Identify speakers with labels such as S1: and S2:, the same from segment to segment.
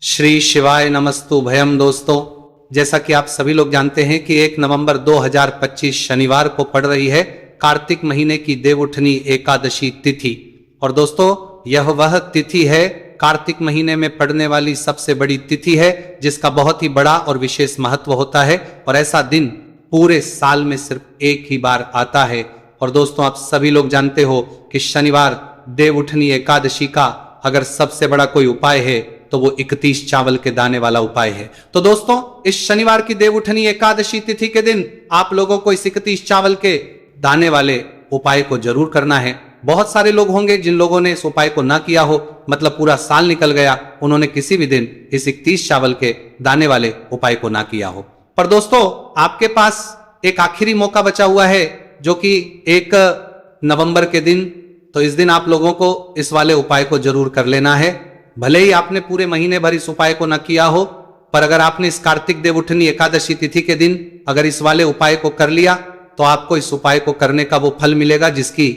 S1: श्री शिवाय नमस्तु भयम। दोस्तों, जैसा कि आप सभी लोग जानते हैं कि 1 नवंबर 2025 शनिवार को पड़ रही है कार्तिक महीने की देवउठनी एकादशी तिथि। और दोस्तों, यह वह तिथि है, कार्तिक महीने में पड़ने वाली सबसे बड़ी तिथि है, जिसका बहुत ही बड़ा और विशेष महत्व होता है। और ऐसा दिन पूरे साल में सिर्फ एक ही बार आता है। और दोस्तों, आप सभी लोग जानते हो कि शनिवार देवउठनी एकादशी का अगर सबसे बड़ा कोई उपाय है तो वो 31 चावल के दाने वाला उपाय है। तो दोस्तों, इस शनिवार की देवउठनी एकादशी तिथि के दिन आप लोगों को इस 31 चावल के दाने वाले उपाय को जरूर करना है। बहुत सारे लोग होंगे जिन लोगों ने इस उपाय को ना किया हो, मतलब पूरा साल निकल गया, उन्होंने किसी भी दिन इस 31 चावल के दाने वाले उपाय को ना किया हो। पर दोस्तों, आपके पास एक आखिरी मौका बचा हुआ है, जो कि 1 नवंबर के दिन। तो इस दिन आप लोगों को इस वाले उपाय को जरूर कर लेना है। भले ही आपने पूरे महीने भर इस उपाय को न किया हो, पर अगर आपने इस कार्तिक देवउठनी एकादशी तिथि के दिन अगर इस वाले उपाय को कर लिया, तो आपको इस उपाय को करने का वो फल मिलेगा जिसकी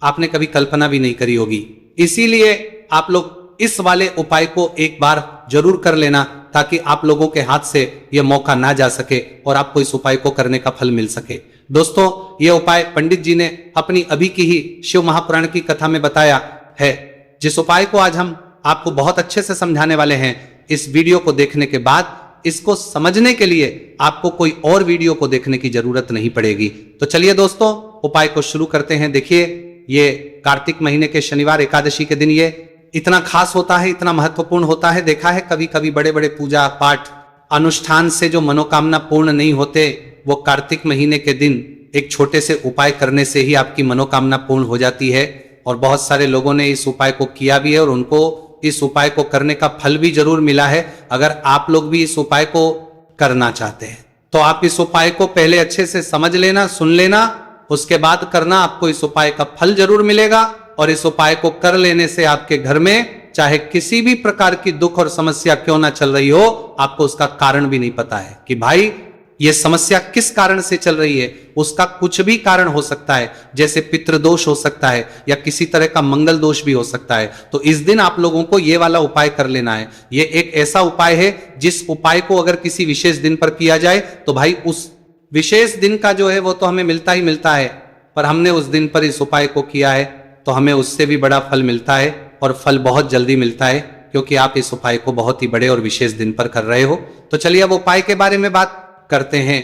S1: आपने कभी कल्पना भी नहीं करी होगी। इसीलिए आप लोग इस वाले उपाय को एक बार जरूर कर लेना, ताकि आप लोगों के हाथ से यह मौका ना जा सके और आपको इस उपाय को करने का फल मिल सके। दोस्तों, यह उपाय पंडित जी ने अपनी अभी की ही शिव महापुराण की कथा में बताया है, जिस उपाय को आज हम आपको बहुत अच्छे से समझाने वाले हैं। इस वीडियो को देखने के बाद इसको समझने के लिए आपको कोई और वीडियो को देखने की जरूरत नहीं पड़ेगी। तो चलिए दोस्तों, उपाय को शुरू करते हैं। देखिए, ये कार्तिक महीने के शनिवार एकादशी के दिन ये इतना खास होता है, इतना महत्वपूर्ण होता है। देखा है कभी कभी बड़े बड़े पूजा पाठ अनुष्ठान से जो मनोकामना पूर्ण नहीं होते, वो कार्तिक महीने के दिन एक छोटे से उपाय करने से ही आपकी मनोकामना पूर्ण हो जाती है। और बहुत सारे लोगों ने इस उपाय को किया भी है और उनको इस उपाय को करने का फल भी जरूर मिला है। अगर आप लोग भी इस उपाय को करना चाहते हैं तो आप इस उपाय को पहले अच्छे से समझ लेना, सुन लेना, उसके बाद करना। आपको इस उपाय का फल जरूर मिलेगा। और इस उपाय को कर लेने से आपके घर में चाहे किसी भी प्रकार की दुख और समस्या क्यों ना चल रही हो, आपको उसका कारण भी नहीं पता है कि भाई ये समस्या किस कारण से चल रही है। उसका कुछ भी कारण हो सकता है, जैसे पितृदोष हो सकता है या किसी तरह का मंगल दोष भी हो सकता है। तो इस दिन आप लोगों को ये वाला उपाय कर लेना है। ये एक ऐसा उपाय है जिस उपाय को अगर किसी विशेष दिन पर किया जाए तो भाई उस विशेष दिन का जो है वो तो हमें मिलता ही मिलता है, पर हमने उस दिन पर इस उपाय को किया है तो हमें उससे भी बड़ा फल मिलता है। और फल बहुत जल्दी मिलता है, क्योंकि आप इस उपाय को बहुत ही बड़े और विशेष दिन पर कर रहे हो। तो चलिए अब उपाय के बारे में बात करते हैं,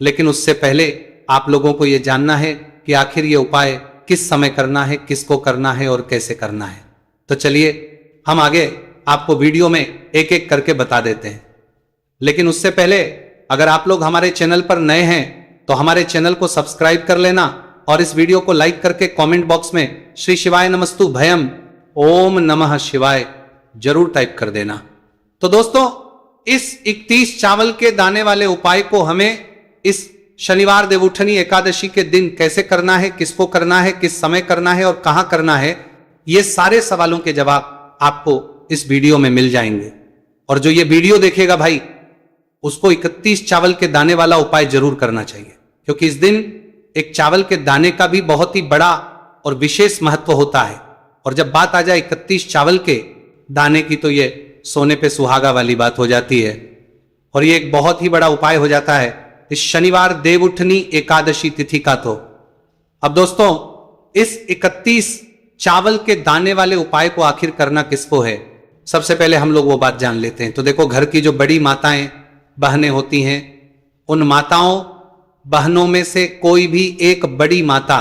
S1: लेकिन उससे पहले आप लोगों को यह जानना है कि आखिर ये उपाय किस समय करना है, किसको करना है और कैसे करना है। तो चलिए हम आगे आपको वीडियो में एक एक करके बता देते हैं। लेकिन उससे पहले अगर आप लोग हमारे चैनल पर नए हैं तो हमारे चैनल को सब्सक्राइब कर लेना और इस वीडियो को लाइक करके कमेंट बॉक्स में श्री शिवाय नमस्तु भयम ओम नमः शिवाय जरूर टाइप कर देना। तो दोस्तों, इस 31 चावल के दाने वाले उपाय को हमें इस शनिवार देवउठनी एकादशी के दिन कैसे करना है, किसको करना है, किस समय करना है और कहां करना है, ये सारे सवालों के जवाब आपको इस वीडियो में मिल जाएंगे। और जो ये वीडियो देखेगा भाई, उसको 31 चावल के दाने वाला उपाय जरूर करना चाहिए, क्योंकि इस दिन एक चावल के दाने का भी बहुत ही बड़ा और विशेष महत्व होता है। और जब बात आ जाए 31 चावल के दाने की, तो ये सोने पे सुहागा वाली बात हो जाती है और ये एक बहुत ही बड़ा उपाय हो जाता है इस शनिवार देवउठनी एकादशी तिथि का। तो अब दोस्तों, इस 31 चावल के दाने वाले उपाय को आखिर करना किसको है, सबसे पहले हम लोग वो बात जान लेते हैं। तो देखो, घर की जो बड़ी माताएं बहनें होती हैं, उन माताओं बहनों में से कोई भी एक बड़ी माता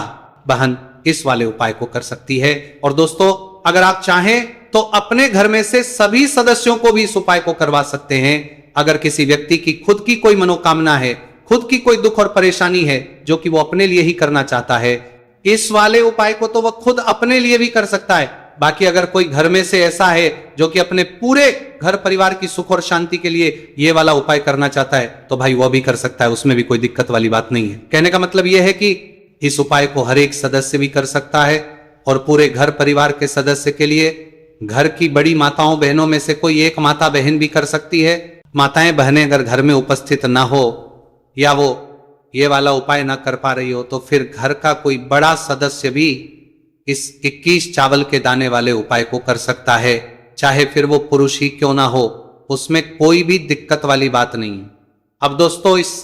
S1: बहन इस वाले उपाय को कर सकती है। और दोस्तों, अगर आप चाहें तो अपने घर में से सभी सदस्यों को भी इस उपाय को करवा सकते हैं। अगर किसी व्यक्ति की खुद की कोई मनोकामना है, खुद की कोई दुख और परेशानी है जो कि वो अपने लिए ही करना चाहता है, इस वाले उपाय को तो वह खुद अपने लिए भी कर सकता है। बाकी अगर कोई घर में से ऐसा है जो कि अपने पूरे घर परिवार की सुख और शांति के लिए ये वाला उपाय करना चाहता है, तो भाई वो भी कर सकता है, उसमें भी कोई दिक्कत वाली बात नहीं है। कहने का मतलब यह है कि इस उपाय को हर एक सदस्य भी कर सकता है और पूरे घर परिवार के सदस्य के लिए घर की बड़ी माताओं बहनों में से कोई एक माता बहन भी कर सकती है। माताएं बहनें अगर घर में उपस्थित ना हो या वो ये वाला उपाय ना कर पा रही हो, तो फिर घर का कोई बड़ा सदस्य भी इस 21 चावल के दाने वाले उपाय को कर सकता है, चाहे फिर वो पुरुष ही क्यों ना हो। उसमें कोई भी दिक्कत वाली बात नहीं है। अब दोस्तों, इस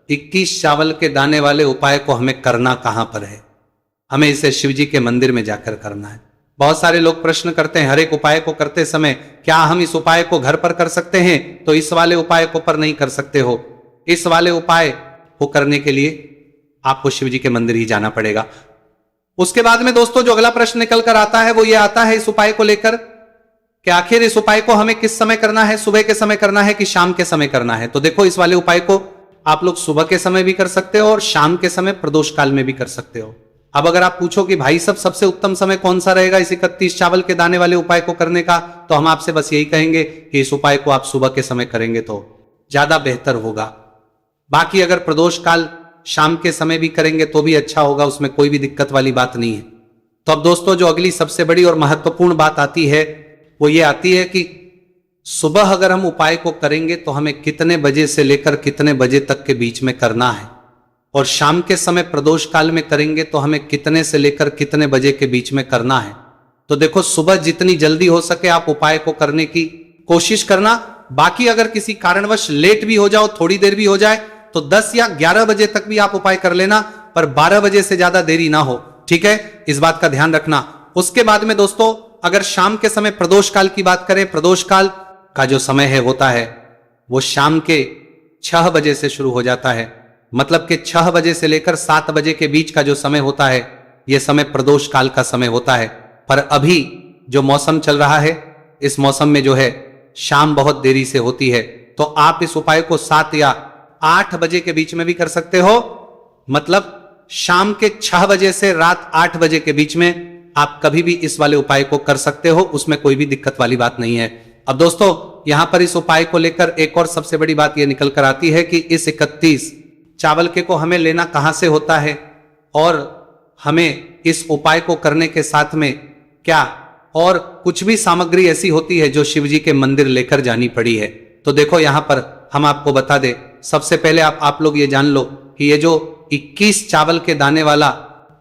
S1: 21 चावल के दाने वाले उपाय को हमें करना कहां पर है? हमें इसे शिव जी के मंदिर में जाकर करना है। बहुत सारे लोग प्रश्न करते हैं हर एक उपाय को करते समय, क्या हम इस उपाय को घर पर कर सकते हैं? तो इस वाले उपाय को पर नहीं कर सकते हो। इस वाले उपाय को करने के लिए आपको शिव जी के मंदिर ही जाना पड़ेगा। उसके बाद में दोस्तों जो अगला प्रश्न निकल कर आता है वो ये आता है इस उपाय को लेकर कि आखिर इस उपाय को हमें किस समय करना है, सुबह के समय करना है कि शाम के समय करना है? तो देखो, इस वाले उपाय को आप लोग सुबह के समय भी कर सकते हो और शाम के समय प्रदोष काल में भी कर सकते हो। अब अगर आप पूछो कि भाई सब सबसे उत्तम समय कौन सा रहेगा इस 31 चावल के दाने वाले उपाय को करने का, तो हम आपसे बस यही कहेंगे कि इस उपाय को आप सुबह के समय करेंगे तो ज्यादा बेहतर होगा। बाकी अगर प्रदोष काल शाम के समय भी करेंगे तो भी अच्छा होगा, उसमें कोई भी दिक्कत वाली बात नहीं है। तो अब दोस्तों जो अगली सबसे बड़ी और महत्वपूर्ण बात आती है वो ये आती है कि सुबह अगर हम उपाय को करेंगे तो हमें कितने बजे से लेकर कितने बजे तक के बीच में करना है, और शाम के समय प्रदोष काल में करेंगे तो हमें कितने से लेकर कितने बजे के बीच में करना है। तो देखो, सुबह जितनी जल्दी हो सके आप उपाय को करने की कोशिश करना। बाकी अगर किसी कारणवश लेट भी हो जाओ, थोड़ी देर भी हो जाए, तो 10 या 11 बजे तक भी आप उपाय कर लेना, पर 12 बजे से ज्यादा देरी ना हो, ठीक है? इस बात का ध्यान रखना। उसके बाद में दोस्तों अगर शाम के समय प्रदोष काल की बात करें, प्रदोष काल का जो समय है होता है वो शाम के 6 बजे से शुरू हो जाता है। मतलब कि 6 बजे से लेकर 7 बजे के बीच का जो समय होता है यह समय प्रदोष काल का समय होता है। पर अभी जो मौसम चल रहा है इस मौसम में जो है शाम बहुत देरी से होती है, तो आप इस उपाय को 7 या 8 बजे के बीच में भी कर सकते हो। मतलब शाम के 6 बजे से रात 8 बजे के बीच में आप कभी भी इस वाले उपाय को कर सकते हो, उसमें कोई भी दिक्कत वाली बात नहीं है। अब दोस्तों यहां पर इस उपाय को लेकर एक और सबसे बड़ी बात यह निकल कर आती है कि इस 31 चावल के को हमें लेना कहां से होता है, और हमें इस उपाय को करने के साथ में क्या और कुछ भी सामग्री ऐसी होती है जो शिव जी के मंदिर लेकर जानी पड़ी है। तो देखो यहां पर हम आपको बता दें, सबसे पहले आप लोग ये जान लो कि ये जो 21 चावल के दाने वाला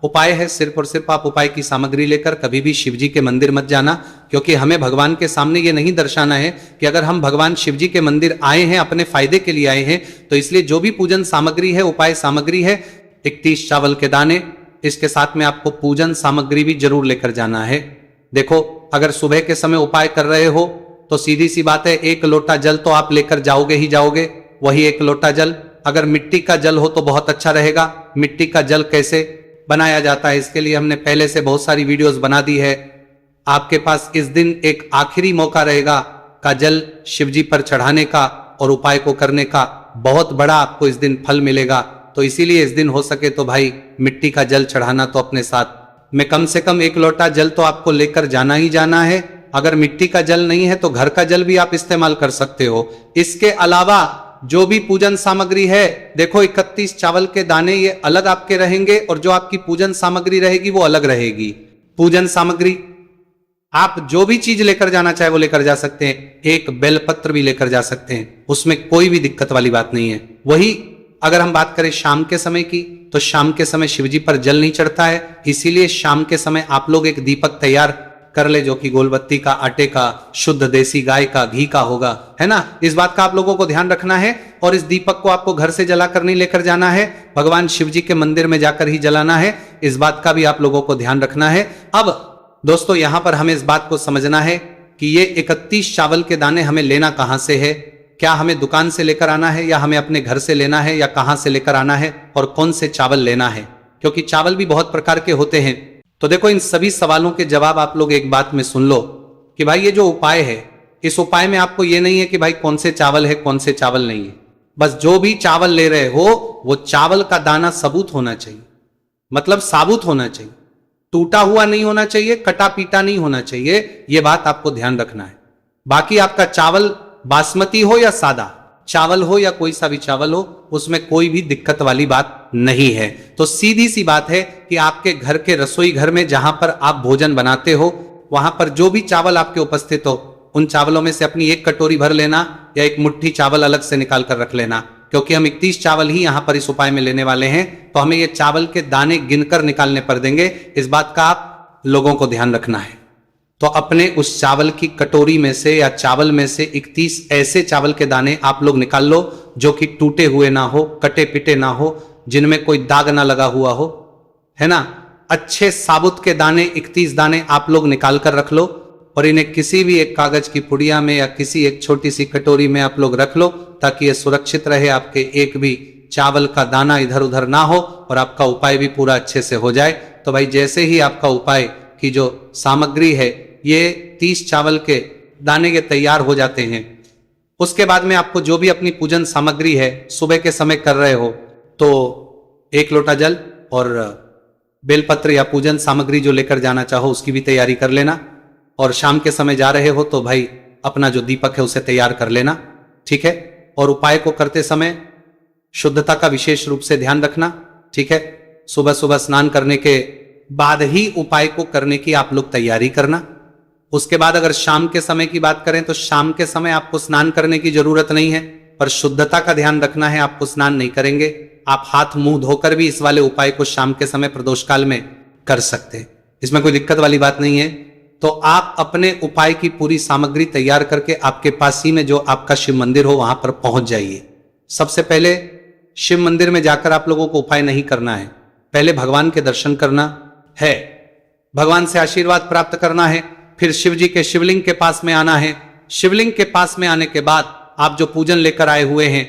S1: उपाय है, सिर्फ और सिर्फ आप उपाय की सामग्री लेकर कभी भी शिव जी के मंदिर मत जाना, क्योंकि हमें भगवान के सामने ये नहीं दर्शाना है कि अगर हम भगवान शिव जी के मंदिर आए हैं, अपने फायदे के लिए आए हैं, तो इसलिए जो भी पूजन सामग्री है, उपाय सामग्री है, 31 चावल के दाने, इसके साथ में आपको पूजन सामग्री भी जरूर लेकर जाना है। देखो, अगर सुबह के समय उपाय कर रहे हो तो सीधी सी बात है, 1 लोटा जल तो आप लेकर जाओगे ही जाओगे। वही 1 लोटा जल अगर मिट्टी का जल हो तो बहुत अच्छा रहेगा। मिट्टी का जल कैसे बनाया जाता है इसके लिए हमने पहले से बहुत सारी वीडियोस बना दी है। आपके पास इस दिन एक आखिरी मौका रहेगा का जल शिव जी पर चढ़ाने का और उपाय को करने का, बहुत बड़ा आपको इस दिन फल मिलेगा। तो इसीलिए इस दिन हो सके तो भाई मिट्टी का जल चढ़ाना तो अपने साथ में कम से कम 1 लोटा जल तो आपको लेकर जाना ही जाना है। अगर मिट्टी का जल नहीं है तो घर का जल भी आप इस्तेमाल कर सकते हो। इसके अलावा जो भी पूजन सामग्री है, देखो 31 चावल के दाने ये अलग आपके रहेंगे और जो आपकी पूजन सामग्री रहेगी वो अलग रहेगी। पूजन सामग्री आप जो भी चीज लेकर जाना चाहे वो लेकर जा सकते हैं। एक बेलपत्र भी लेकर जा सकते हैं, उसमें कोई भी दिक्कत वाली बात नहीं है। वही अगर हम बात करें शाम के समय की, तो शाम के समय शिवजी पर जल नहीं चढ़ता है, इसीलिए शाम के समय आप लोग एक दीपक तैयार कर ले जो कि गोलबत्ती का, आटे का, शुद्ध देसी गाय का घी का होगा, है ना। इस बात का आप लोगों को ध्यान रखना है। और इस दीपक को आपको घर से जलाकर नहीं लेकर जाना है, भगवान शिव जी के मंदिर में जाकर ही जलाना है। इस बात का भी आप लोगों को ध्यान रखना है। अब दोस्तों यहां पर हमें इस बात को समझना है कि ये 31 चावल के दाने हमें लेना कहां से है। क्या हमें दुकान से लेकर आना है या हमें अपने घर से लेना है या कहां से लेकर आना है और कौन से चावल लेना है, क्योंकि चावल भी बहुत प्रकार के होते हैं। तो देखो, इन सभी सवालों के जवाब आप लोग एक बात में सुन लो कि भाई ये जो उपाय है, इस उपाय में आपको ये नहीं है कि भाई कौन से चावल है कौन से चावल नहीं है। बस जो भी चावल ले रहे हो वो चावल का दाना सबूत होना चाहिए, मतलब साबुत होना चाहिए, टूटा हुआ नहीं होना चाहिए, कटा पीटा नहीं होना चाहिए। ये बात आपको ध्यान रखना है। बाकी आपका चावल बासमती हो या सादा चावल हो या कोई सा भी चावल हो, उसमें कोई भी दिक्कत वाली बात नहीं है। तो सीधी सी बात है कि आपके घर के रसोई घर में जहां पर आप भोजन बनाते हो, वहां पर जो भी चावल आपके उपस्थित हो, उन चावलों में से अपनी 1 कटोरी भर लेना या 1 मुट्ठी चावल अलग से निकाल कर रख लेना, क्योंकि हम 31 चावल ही यहां पर इस उपाय में लेने वाले हैं। तो हमें ये चावल के दाने गिनकर निकालने पड़ देंगे। इस बात का आप लोगों को ध्यान रखना है। तो अपने उस चावल की कटोरी में से या चावल में से 31 ऐसे चावल के दाने आप लोग निकाल लो जो कि टूटे हुए ना हो, कटे पिटे ना हो, जिनमें कोई दाग ना लगा हुआ हो, है ना। अच्छे साबुत के दाने 31 दाने आप लोग निकाल कर रख लो और इन्हें किसी भी एक कागज की पुड़िया में या किसी एक छोटी सी कटोरी में आप लोग रख लो ताकि ये सुरक्षित रहे, आपके एक भी चावल का दाना इधर उधर ना हो और आपका उपाय भी पूरा अच्छे से हो जाए। तो भाई जैसे ही आपका उपाय की जो सामग्री है ये 30 चावल के दाने के तैयार हो जाते हैं, उसके बाद में आपको जो भी अपनी पूजन सामग्री है सुबह के समय कर रहे हो तो 1 लोटा जल और बेलपत्र या पूजन सामग्री जो लेकर जाना चाहो उसकी भी तैयारी कर लेना। और शाम के समय जा रहे हो तो भाई अपना जो दीपक है उसे तैयार कर लेना, ठीक है। और उपाय को करते समय शुद्धता का विशेष रूप से ध्यान रखना, ठीक है। सुबह सुबह स्नान करने के बाद ही उपाय को करने की आप लोग तैयारी करना। उसके बाद अगर शाम के समय की बात करें तो शाम के समय आपको स्नान करने की जरूरत नहीं है, पर शुद्धता का ध्यान रखना है। आपको स्नान नहीं करेंगे, आप हाथ मुंह धोकर भी इस वाले उपाय को शाम के समय प्रदोष काल में कर सकते हैं, इसमें कोई दिक्कत वाली बात नहीं है। तो आप अपने उपाय की पूरी सामग्री तैयार करके आपके पास ही में जो आपका शिव मंदिर हो वहां पर पहुंच जाइए। सबसे पहले शिव मंदिर में जाकर आप लोगों को उपाय नहीं करना है, पहले भगवान के दर्शन करना है, भगवान से आशीर्वाद प्राप्त करना है, फिर शिव जी के शिवलिंग के पास में आना है। शिवलिंग के पास में आने के बाद आप जो पूजन लेकर आए हुए हैं,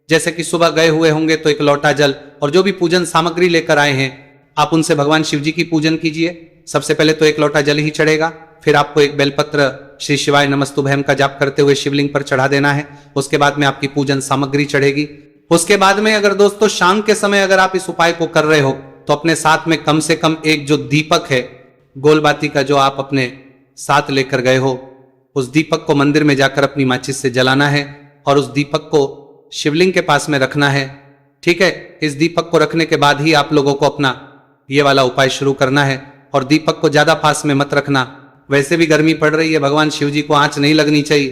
S1: जैसे कि सुबह गए हुए होंगे तो 1 लोटा जल और जो भी पूजन सामग्री लेकर आए हैं आप उनसे भगवान शिव जी की पूजन कीजिए। सबसे पहले तो 1 लोटा जल ही चढ़ेगा, फिर आपको एक बेलपत्र श्री शिवाय नमस्तुभयम का जाप करते हुए शिवलिंग पर चढ़ा देना है। उसके बाद में आपकी पूजन सामग्री चढ़ेगी। उसके बाद में अगर दोस्तों शाम के समय अगर आप इस उपाय को कर रहे हो तो अपने साथ में कम से कम एक जो दीपक है गोलबाती का जो आप अपने साथ लेकर गए हो, उस दीपक को मंदिर में जाकर अपनी माचिस से जलाना है और उस दीपक को शिवलिंग के पास में रखना है, ठीक है। इस दीपक को रखने के बाद ही आप लोगों को अपना ये वाला उपाय शुरू करना है और दीपक को ज्यादा पास में मत रखना, वैसे भी गर्मी पड़ रही है, भगवान शिव जी को आंच नहीं लगनी चाहिए,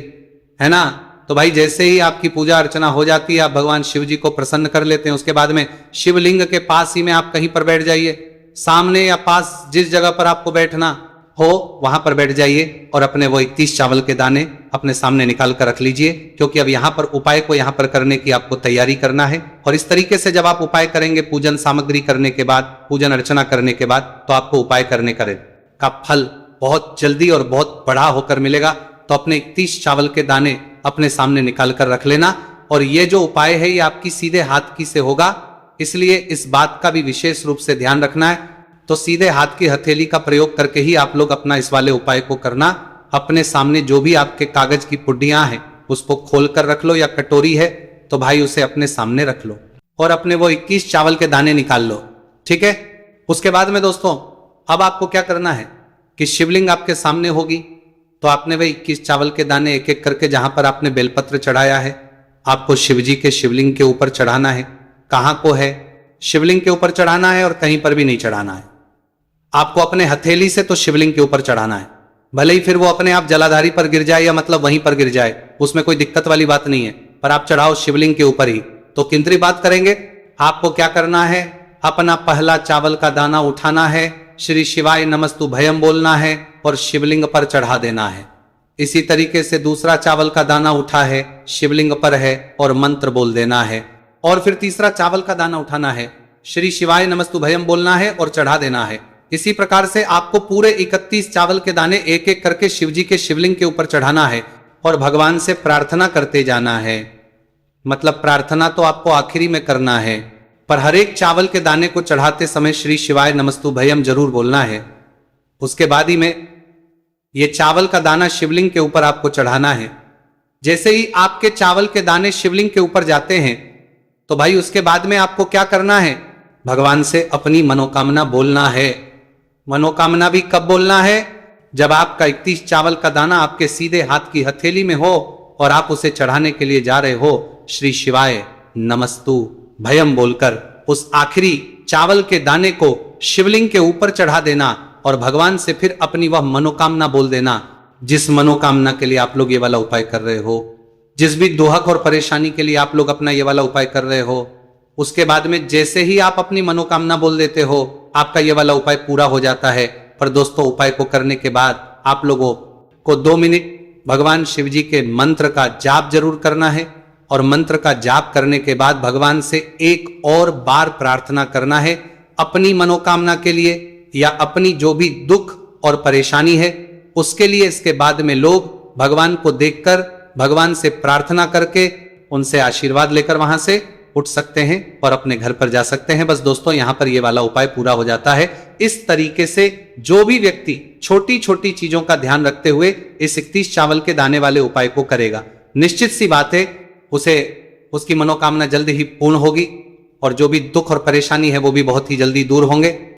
S1: है ना। तो भाई जैसे ही आपकी पूजा अर्चना हो जाती है आप भगवान शिव जी को प्रसन्न कर लेते हैं, उसके बाद में शिवलिंग के पास ही में आप कहीं पर बैठ जाइए, सामने या पास जिस जगह पर आपको बैठना हो वहां पर बैठ जाइए और अपने वो 31 चावल के दाने अपने सामने निकाल कर रख लीजिए, क्योंकि अब यहाँ पर उपाय को यहाँ पर करने की आपको तैयारी करना है। और इस तरीके से जब आप उपाय करेंगे पूजन सामग्री करने के बाद, पूजन अर्चना करने के बाद, तो आपको उपाय करने का फल बहुत जल्दी और बहुत बड़ा होकर मिलेगा। तो अपने 31 चावल के दाने अपने सामने निकाल कर रख लेना। और ये जो उपाय है ये आपकी सीधे हाथ की से होगा, इसलिए इस बात का भी विशेष रूप से ध्यान रखना है। तो सीधे हाथ की हथेली का प्रयोग करके ही आप लोग अपना इस वाले उपाय को करना। अपने सामने जो भी आपके कागज की पुड्डियां हैं उसको खोल कर रख लो, या कटोरी है तो भाई उसे अपने सामने रख लो और अपने वो 21 चावल के दाने निकाल लो, ठीक है। उसके बाद में दोस्तों अब आपको क्या करना है कि शिवलिंग आपके सामने होगी तो आपने वही 21 चावल के दाने एक एक करके जहां पर आपने बेलपत्र चढ़ाया है आपको शिवजी के शिवलिंग के ऊपर चढ़ाना है। कहां को है, शिवलिंग के ऊपर चढ़ाना है और कहीं पर भी नहीं चढ़ाना है, आपको अपने हथेली से तो शिवलिंग के ऊपर चढ़ाना है। भले ही फिर वो अपने आप जलाधारी पर गिर जाए या मतलब वहीं पर गिर जाए, उसमें कोई दिक्कत वाली बात नहीं है, पर आप चढ़ाओ शिवलिंग के ऊपर ही। तो किंतरी बात करेंगे, आपको क्या करना है, अपना पहला चावल का दाना उठाना है, श्री शिवाय नमस्तु भयम बोलना है और शिवलिंग पर चढ़ा देना है। इसी तरीके से दूसरा चावल का दाना उठा है, शिवलिंग पर है और मंत्र बोल देना है। और फिर तीसरा चावल का दाना उठाना है, श्री शिवाय नमस्तु भयम बोलना है और चढ़ा देना है। इसी प्रकार से आपको पूरे 31 चावल के दाने एक एक करके शिवजी के शिवलिंग के ऊपर चढ़ाना है और भगवान से प्रार्थना करते जाना है। मतलब प्रार्थना तो आपको आखिरी में करना है, पर हर एक चावल के दाने को चढ़ाते समय श्री शिवाय नमस्तु भयम जरूर बोलना है। उसके बाद ही में ये चावल का दाना शिवलिंग के ऊपर आपको चढ़ाना है। जैसे ही आपके चावल के दाने शिवलिंग के ऊपर जाते हैं तो भाई उसके बाद में आपको क्या करना है, भगवान से अपनी मनोकामना बोलना है। मनोकामना भी कब बोलना है, जब आपका 31 चावल का दाना आपके सीधे हाथ की हथेली में हो और आप उसे चढ़ाने के लिए जा रहे हो, श्री शिवाय नमस्तु भयम बोलकर उस आखिरी चावल के दाने को शिवलिंग के ऊपर चढ़ा देना और भगवान से फिर अपनी वह मनोकामना बोल देना जिस मनोकामना के लिए आप लोग ये वाला उपाय कर रहे हो, जिस भी दुहक और परेशानी के लिए आप लोग अपना ये वाला उपाय कर रहे हो। उसके बाद में जैसे ही आप अपनी मनोकामना बोल देते हो आपका ये वाला उपाय पूरा हो जाता है। पर दोस्तों उपाय को करने के बाद आप लोगों को 2 मिनट भगवान शिव जी के मंत्र का जाप जरूर करना है और मंत्र का जाप करने के बाद भगवान से एक और बार प्रार्थना करना है अपनी मनोकामना के लिए या अपनी जो भी दुख और परेशानी है उसके लिए। इसके बाद में लोग भगवान को देखकर भगवान से प्रार्थना करके उनसे आशीर्वाद लेकर वहां से उठ सकते हैं और अपने घर पर जा सकते हैं। बस दोस्तों यहां पर यह वाला उपाय पूरा हो जाता है। इस तरीके से जो भी व्यक्ति छोटी छोटी चीजों का ध्यान रखते हुए इस 31 चावल के दाने वाले उपाय को करेगा, निश्चित सी बात है उसे उसकी मनोकामना जल्द ही पूर्ण होगी और जो भी दुख और परेशानी है वो भी बहुत ही जल्दी दूर होंगे।